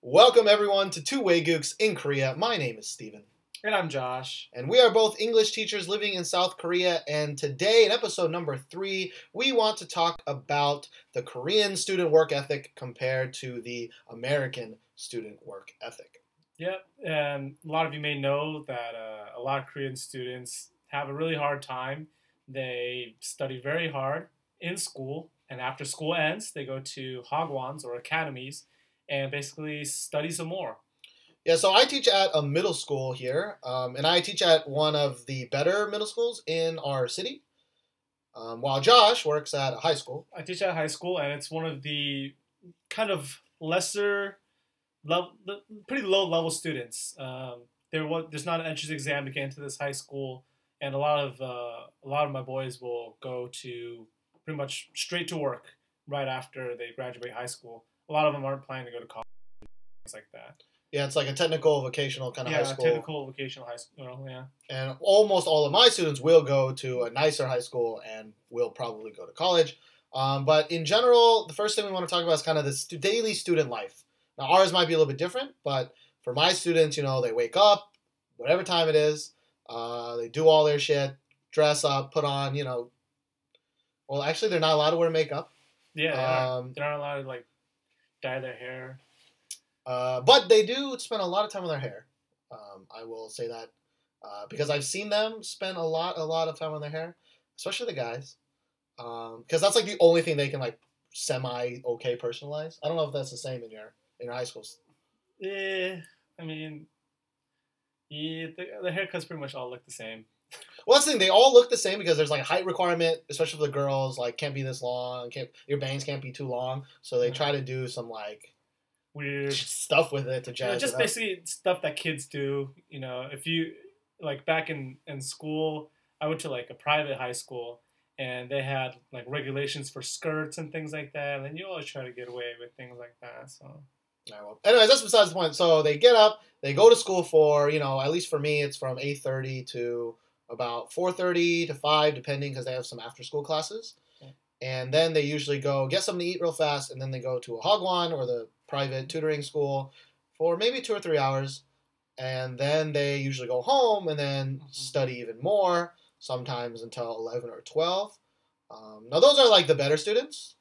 Welcome everyone to Two Waygooks in Korea. My name is Steven. And I'm Josh. And we are both English teachers living in South Korea. And today, in episode number 3, we want to talk about the Korean student work ethic compared to the American student work ethic. Yep, and a lot of you may know that a lot of Korean students have a really hard time. They study very hard in school, and after school ends, they go to Hagwons or academies and basically study some more. Yeah, so I teach at a middle school here, and I teach at one of the better middle schools in our city, while Josh works at a high school. I teach at a high school, and it's one of the kind of lesser, pretty low-level students. There's not an entrance exam to get into this high school, and a lot of my boys will go to pretty much straight to work right after they graduate high school. A lot of them aren't planning to go to college, things like that. Yeah, it's like a technical, vocational kind of high school. Yeah, technical, vocational high school, yeah. And almost all of my students will go to a nicer high school and will probably go to college. But in general, the first thing we want to talk about is kind of the daily student life. Now, ours might be a little bit different, but for my students, they wake up, whatever time it is, they do all their shit, dress up, put on, well, actually, they're not allowed to wear makeup. Yeah, they're not allowed to, dye their hair. But they do spend a lot of time on their hair. I will say that because I've seen them spend a lot of time on their hair, especially the guys. Because that's the only thing they can semi-okay personalize. I don't know if that's the same in your high schools. Yeah, I mean, yeah, the haircuts pretty much all look the same. Well, that's the thing. They all look the same because there's a height requirement, especially for the girls. Can't be this long. Your bangs can't be too long. So they try to do some weird stuff with it to jazz just it up. basically stuff that kids do. If you back in school, I went to a private high school, and they had regulations for skirts and things like that. And you always try to get away with things like that. So. All right, well, anyways, that's besides the point. So they get up, they go to school for, at least for me, it's from 8:30 to about 4:30 to 5, depending, because they have some after-school classes. Okay. And then they usually go get something to eat real fast, and then they go to a Hagwon or the private tutoring school for maybe 2 or 3 hours. And then they usually go home and then study even more, sometimes until 11 or 12. Now, those are the better students.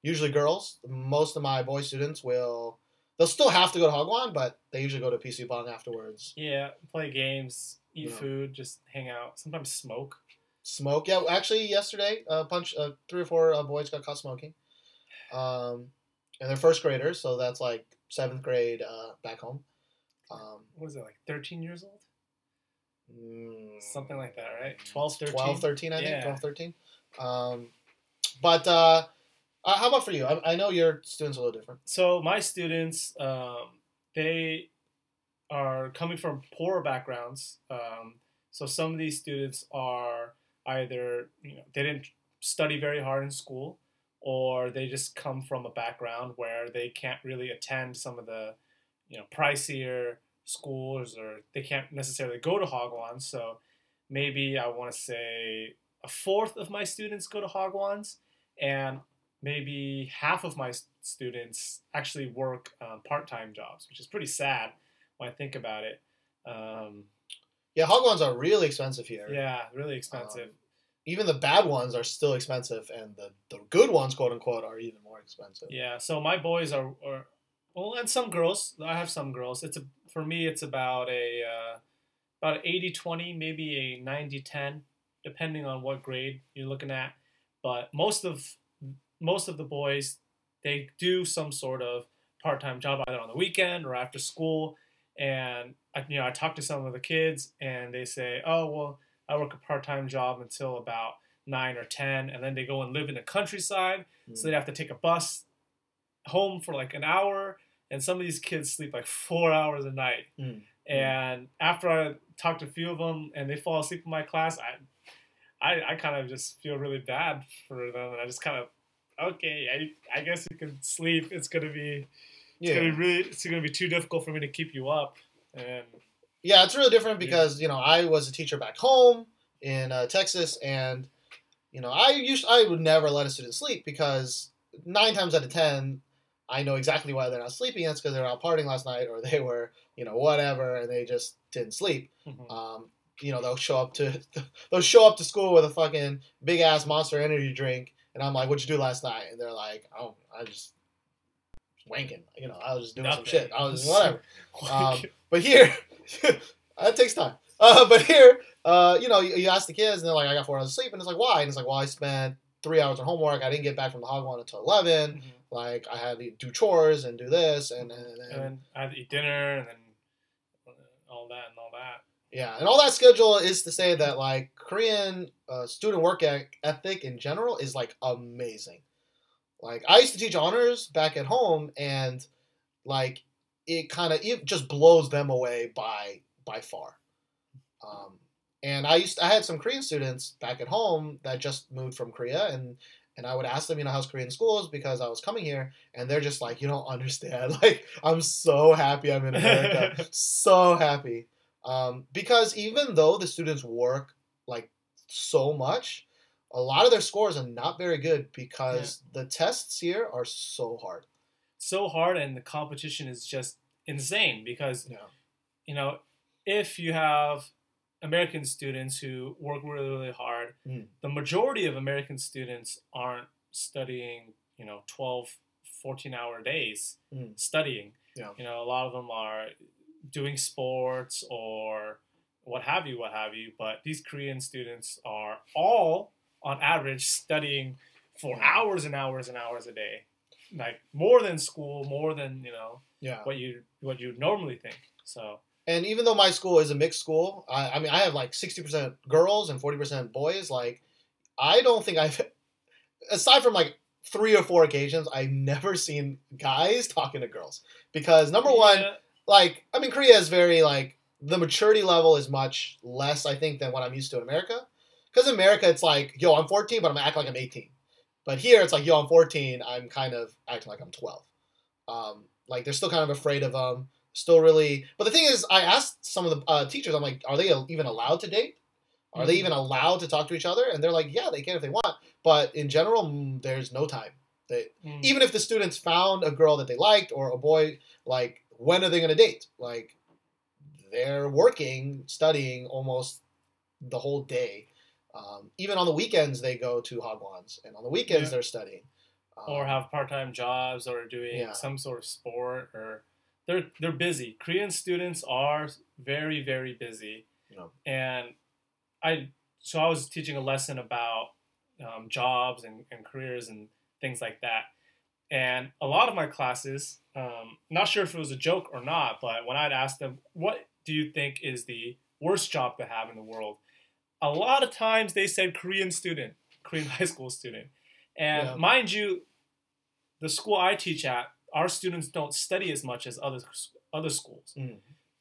Usually girls. Most of my boy students they'll still have to go to Hagwon, but they usually go to PC Bang afterwards. Yeah, play games, eat food, just hang out. Sometimes smoke. Smoke, yeah. Actually, yesterday, 3 or 4 boys got caught smoking. And they're first graders, so that's 7th grade back home. What is it, 13 years old? Something like that, right? 12, 13? 12, 13, I think. Yeah. 12, 13. But how about for you? I know your students are a little different. So my students, they are coming from poorer backgrounds. So some of these students are either, they didn't study very hard in school, or they just come from a background where they can't really attend some of the, pricier schools, or they can't necessarily go to Hagwons. So maybe I want to say a fourth of my students go to Hagwons, and maybe half of my students actually work part-time jobs, which is pretty sad when I think about it. Yeah, Hagwons are really expensive here. Yeah, really expensive. Even the bad ones are still expensive, and the good ones, quote unquote, are even more expensive. Yeah, so my boys are well, and some girls. I have some girls. For me, it's about an 80-20, maybe a 90-10, depending on what grade you're looking at. But most of the boys, they do some sort of part-time job either on the weekend or after school. And I talk to some of the kids, and they say, "Oh, well, I work a part-time job until about 9 or 10, and then they go and live in the countryside, so they have to take a bus home for an hour, and some of these kids sleep 4 hours a night." And after I talk to a few of them, and they fall asleep in my class, I kind of just feel really bad for them, and I just kind of, okay, I guess you can sleep. It's gonna be too difficult for me to keep you up. And yeah, it's really different because I was a teacher back home in Texas, and I would never let a student sleep because 9 times out of 10 I know exactly why they're not sleeping. That's because they're out partying last night, or they were, whatever, and they just didn't sleep. Mm-hmm. They'll show up to school with a fucking big ass Monster Energy drink, and I'm like, "What'd you do last night?" And they're like, "Oh, I just wanking. I was just doing some shit. I was just whatever." But here, that takes time. But here, you ask the kids, and they're like, "I got 4 hours of sleep," and it's like, "Why?" And it's like, "Well, I spent 3 hours on homework. I didn't get back from the Hagwon until 11. Mm-hmm. Like, I had to do chores and do this, and then I had to eat dinner, and then all that and all that." Yeah, and all that schedule is to say that like Korean student work ethic in general is like amazing. Like I used to teach honors back at home, and like it just blows them away by far. And I had some Korean students back at home that just moved from Korea, and I would ask them, how's Korean schools, because I was coming here, and they're just like, you don't understand. Like, I'm so happy I'm in America, so happy. Because even though the students work like so much, a lot of their scores are not very good because the tests here are so hard. So hard, and the competition is just insane because, if you have American students who work really, really hard, the majority of American students aren't studying, 12, 14-hour days studying. Yeah. A lot of them are doing sports or what have you, but these Korean students are all, on average, studying for hours and hours and hours a day. Like, more than school, more than, what you normally think. So... And even though my school is a mixed school, I mean, I have like 60% girls and 40% boys. Like, I don't think aside from like 3 or 4 occasions, I've never seen guys talking to girls. Because number one, like, I mean, Korea is very like, the maturity level is much less, I think, than what I'm used to in America. Because in America, it's like, yo, I'm 14, but I'm acting like I'm 18. But here, it's like, yo, I'm 14, I'm kind of acting like I'm 12. Like, they're still kind of afraid of them. Still really, but the thing is, I asked some of the teachers, I'm like, are they even allowed to date? Are they even allowed to talk to each other? And they're like, yeah, they can if they want. But in general, there's no time. Even if the students found a girl that they liked or a boy, like, when are they going to date? Like, they're working, studying almost the whole day. Even on the weekends, they go to Hagwons, and on the weekends, they're studying. Or have part-time jobs or doing some sort of sport or... They're busy. Korean students are very, very busy. And I was teaching a lesson about jobs and careers and things like that. And a lot of my classes, not sure if it was a joke or not, but when I'd ask them, what do you think is the worst job to have in the world? A lot of times they said Korean high school student. And mind you, the school I teach at, our students don't study as much as other schools.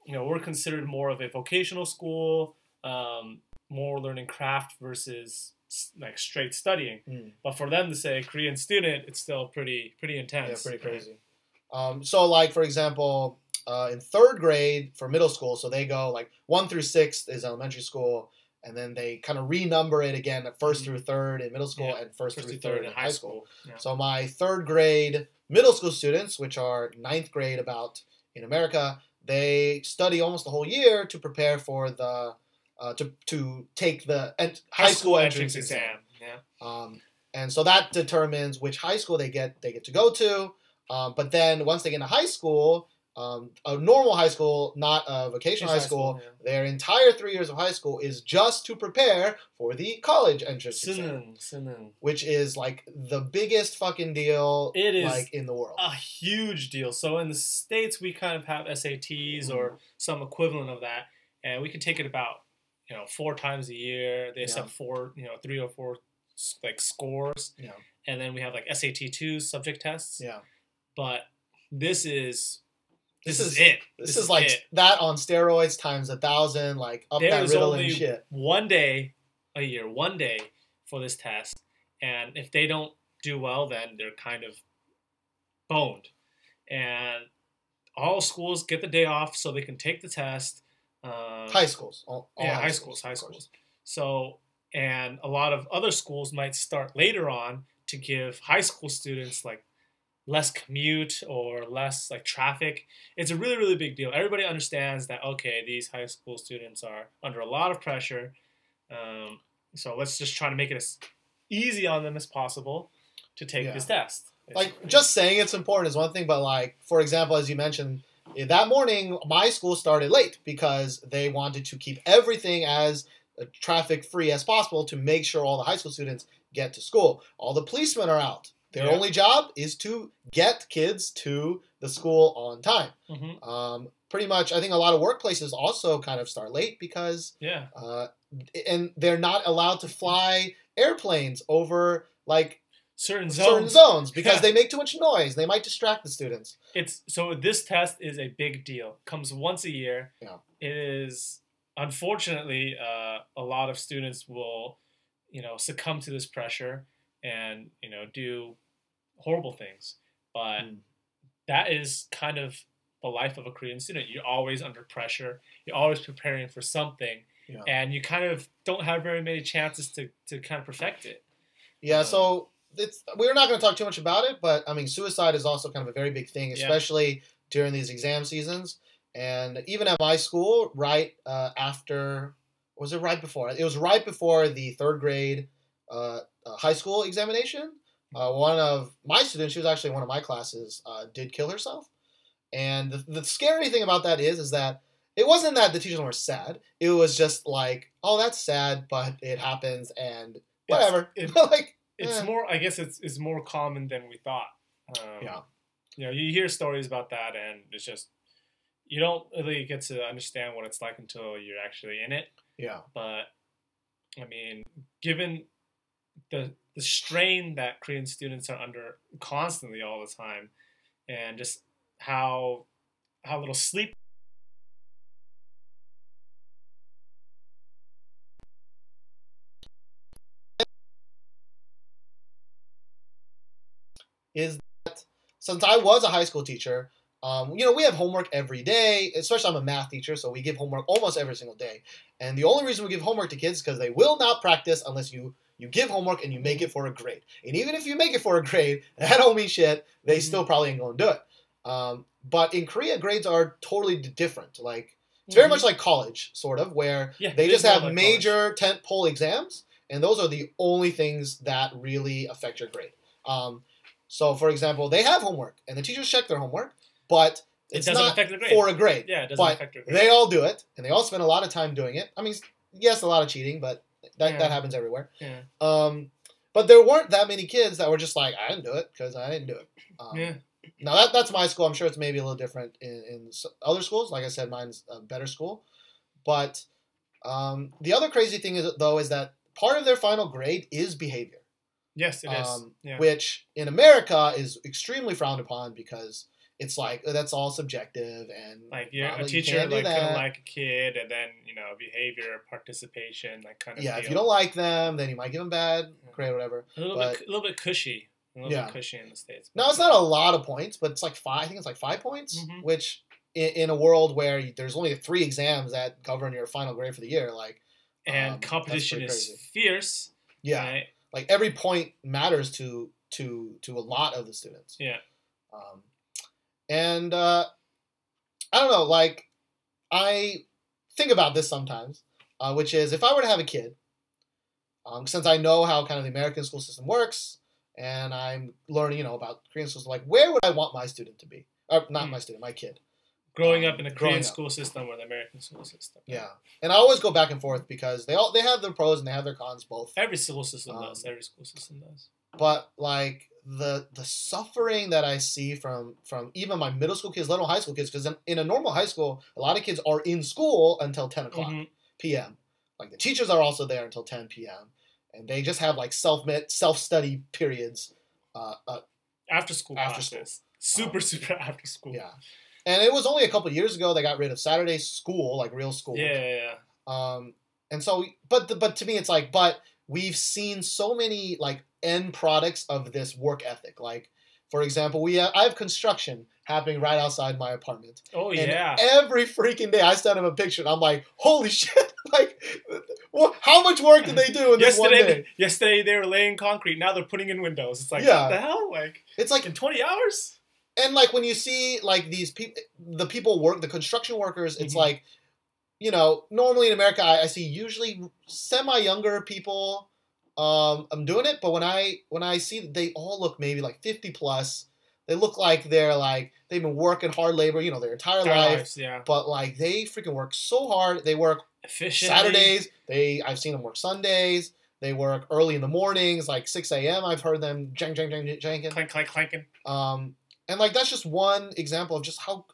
We're considered more of a vocational school, more learning craft versus like straight studying. But for them to say Korean student, it's still pretty intense. Yeah, pretty crazy. So like, for example, in 3rd grade for middle school, so they go like 1 through 6th is elementary school, and then they kind of renumber it again at 1st through 3rd in middle school and 1st through 3rd in high school. Yeah. So my 3rd grade middle school students, which are 9th grade about in America, they study almost the whole year to prepare for the to take the high school entrance exam. Yeah. And so that determines which high school they get to go to. But then once they get into high school, a normal high school, not a vocational high school, their entire 3 years of high school is just to prepare for the college entrance exam, which is like the biggest fucking deal like in the world. A huge deal. So in the States, we kind of have SATs or some equivalent of that, and we can take it about 4 times a year. They have 3 or 4 like scores, and then we have like SAT2 subject tests. Yeah, but this is it. This is like it. That on steroids times 1,000, like up that Ritalin shit. One day a year, for this test, and if they don't do well, then they're kind of boned. And all schools get the day off so they can take the test. High schools, all high schools. So, and a lot of other schools might start later on to give high school students like less commute or less like traffic. It's a really, really big deal. Everybody understands that, okay, these high school students are under a lot of pressure. So let's just try to make it as easy on them as possible to take this test. Like, just saying it's important is one thing, but like, for example, as you mentioned, that morning my school started late because they wanted to keep everything as traffic free as possible to make sure all the high school students get to school. All the policemen are out. Their only job is to get kids to the school on time. Pretty much, I think a lot of workplaces also kind of start late because and they're not allowed to fly airplanes over like certain zones because they make too much noise. They might distract the students. So this test is a big deal. Comes once a year. Yeah. It is, unfortunately, a lot of students will, succumb to this pressure and, do horrible things. But that is kind of the life of a Korean student. You're always under pressure. You're always preparing for something. Yeah. And you kind of don't have very many chances to kind of perfect it. Yeah, so we're not going to talk too much about it, but I mean, suicide is also kind of a very big thing, especially during these exam seasons. And even at my school, right after, was it right before? It was right before the third grade high school examination. One of my students, she was actually in one of my classes, did kill herself. And the scary thing about that is that it wasn't that the teachers were sad. It was just like, oh, that's sad, but it happens and whatever. It's more, I guess it's more common than we thought. You hear stories about that and it's just, you don't really get to understand what it's like until you're actually in it. Yeah. But, I mean, given the strain that Korean students are under constantly all the time and just how little sleep is that since I was a high school teacher, we have homework every day, especially I'm a math teacher, so we give homework almost every single day. And the only reason we give homework to kids is because they will not practice unless you give homework and you make it for a grade. And even if you make it for a grade, that don't mean shit. They still probably ain't going to do it. But in Korea, grades are totally different. Like, it's very much like college, sort of, where they just have major tentpole exams, and those are the only things that really affect your grade. So, for example, they have homework, and the teachers check their homework, but it's not for a grade. Yeah, it doesn't affect your grade. They all do it, and they all spend a lot of time doing it. I mean, yes, a lot of cheating, but that happens everywhere. Yeah. But there weren't that many kids that were just like, I didn't do it because I didn't do it. Now, that's my school. I'm sure it's maybe a little different in other schools. Like I said, mine's a better school. But the other crazy thing is that part of their final grade is behavior. Yes, it is. Which in America is extremely frowned upon because it's like that's all subjective and like a teacher like couldn't like a kid and then behavior, participation, like kind of if you don't like them, then you might give them bad grade, whatever. A little bit cushy. A little bit cushy in the States. No, it's not a lot of points, but it's like 5. I think it's like 5 points, which in a world where there's only 3 exams that govern your final grade for the year, like and competition is fierce. Yeah. Right? Like every point matters to a lot of the students. Yeah. And I don't know, like I think about this sometimes, which is if I were to have a kid, since I know how kind of the American school system works, and I'm learning, about Korean schools, like where would I want my student to be? Or not my student, my kid. Growing up in a Korean school system or the American school system. Yeah. And I always go back and forth because they have their pros and they have their cons both. Every school system does. Every school system does. But like the suffering that I see from even my middle school kids, let alone high school kids, because in a normal high school, a lot of kids are in school until 10 o'clock p.m. Like the teachers are also there until 10 p.m. And they just have like self-study periods after school classes. Super after school. Yeah. And it was only a couple of years ago they got rid of Saturday school, like real school. Yeah. And so, but to me, it's like, but we've seen so many like end products of this work ethic. Like For example, I have construction happening right outside my apartment. Oh, and yeah. every freaking day I send them a picture and I'm like, holy shit, like, how much work did they do in this one day? Yesterday they were laying concrete, now they're putting in windows. It's like, Yeah. what the hell? Like, it's like in 20 hours? And like when you see like these people, the construction workers, it's like, normally in America I see usually semi-younger people I'm doing it, but when I see that they all look maybe like 50 plus, they look like they've been working hard labor, their entire life. Yeah. But like they freaking work so hard. They work efficiently. Saturdays. I've seen them work Sundays. They work early in the mornings, like 6 a.m. I've heard them janking. Clanking. And like that's just one example of just how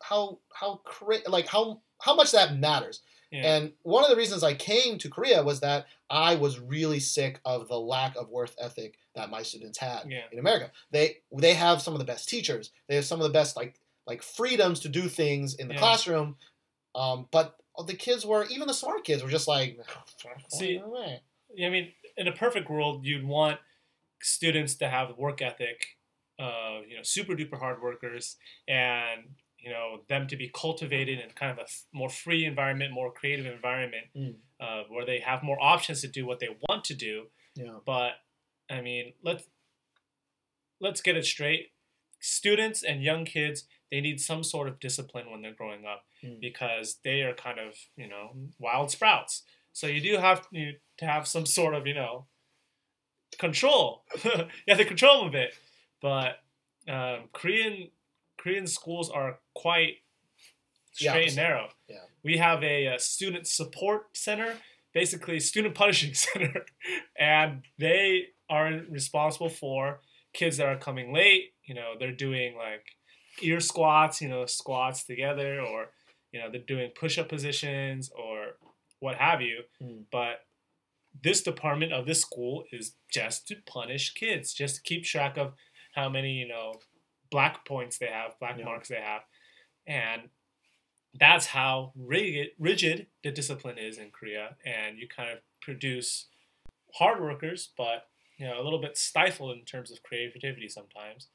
much that matters. Yeah. And one of the reasons I came to Korea was that I was really sick of the lack of work ethic that my students had in America. They have some of the best teachers. They have some of the best like freedoms to do things in the classroom. But the kids even the smart kids were just like, see, I mean, in a perfect world, you'd want students to have work ethic. Super duper hard workers, and them to be cultivated in kind of a more free environment, more creative environment, where they have more options to do what they want to do. Yeah. But I mean, let's get it straight. Students and young kids, they need some sort of discipline when they're growing up because they are kind of wild sprouts. So you do have to have some sort of control. You have to control them a bit. But Korean schools are quite straight and narrow. Yeah. We have a student support center, basically student punishing center, and they are responsible for kids that are coming late. They're doing like ear squats, squats together, or they're doing push-up positions or what have you. But this department of this school is just to punish kids, just to keep track of how many, black points they have, black marks they have. And that's how rigid the discipline is in Korea. And you kind of produce hard workers, but, a little bit stifled in terms of creativity sometimes.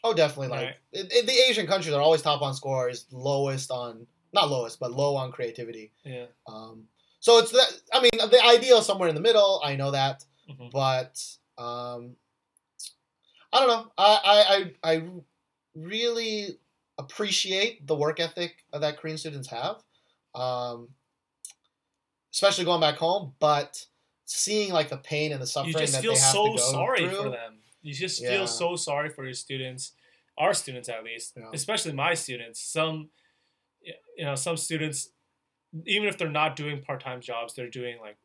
Oh, definitely. Right? Like, in the Asian countries are always top on scores, not lowest, but low on creativity. Yeah. So it's that, I mean, the ideal is somewhere in the middle. I know that. But, I don't know. I really appreciate the work ethic that Korean students have, especially going back home. But seeing like the pain and the suffering that they have to go through, you just feel so sorry for them. You just feel so sorry for your students, our students at least, especially my students. Some students, even if they're not doing part-time jobs, they're doing like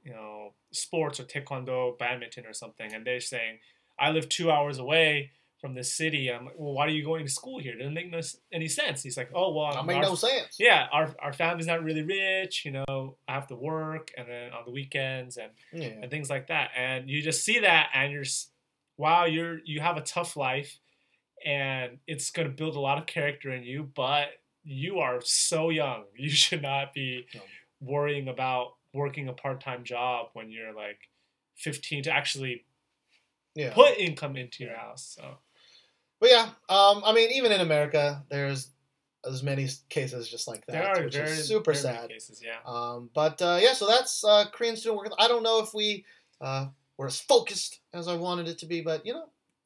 sports or taekwondo, badminton or something, and they're saying, I live 2 hours away from this city. I'm like, well, why are you going to school here? It doesn't make any sense. He's like, oh, well. That makes no sense. Yeah, our family's not really rich. I have to work, and then on the weekends and things like that. And you just see that, and you're, wow, you have a tough life, and it's going to build a lot of character in you, but you are so young. You should not be worrying about working a part-time job when you're like 15 to actually put income into your house. So, but I mean, even in America, there's as many cases just like that, which is super sad. Cases, so that's Korean student work. I don't know if we were as focused as I wanted it to be, but you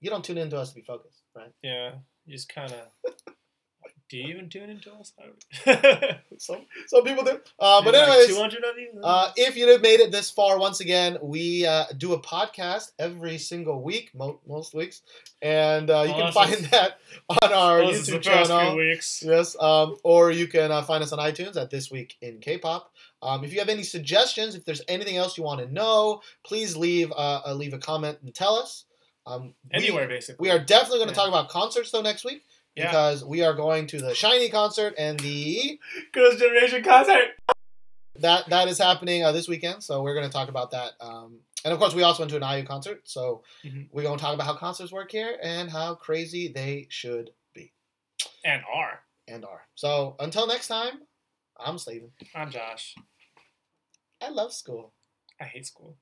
don't tune into us to be focused, right? Yeah, you just kind of. Do you even tune into us? Some people do. But anyways, 200 of you? If you have made it this far, once again, we do a podcast every single week, most weeks, and you can find that on our YouTube channel. Weeks. Yes, or you can find us on iTunes at This Week in Kpop. If you have any suggestions, if there's anything else you want to know, please leave a comment and tell us. Anywhere, basically. We are definitely going to talk about concerts though next week. Because we are going to the SHINee concert and the Girls' Generation concert. That is happening this weekend, so we're going to talk about that. And of course, we also went to an IU concert, so we're going to talk about how concerts work here and how crazy they should be. And are. So until next time, I'm Steven. I'm Josh. I love school. I hate school.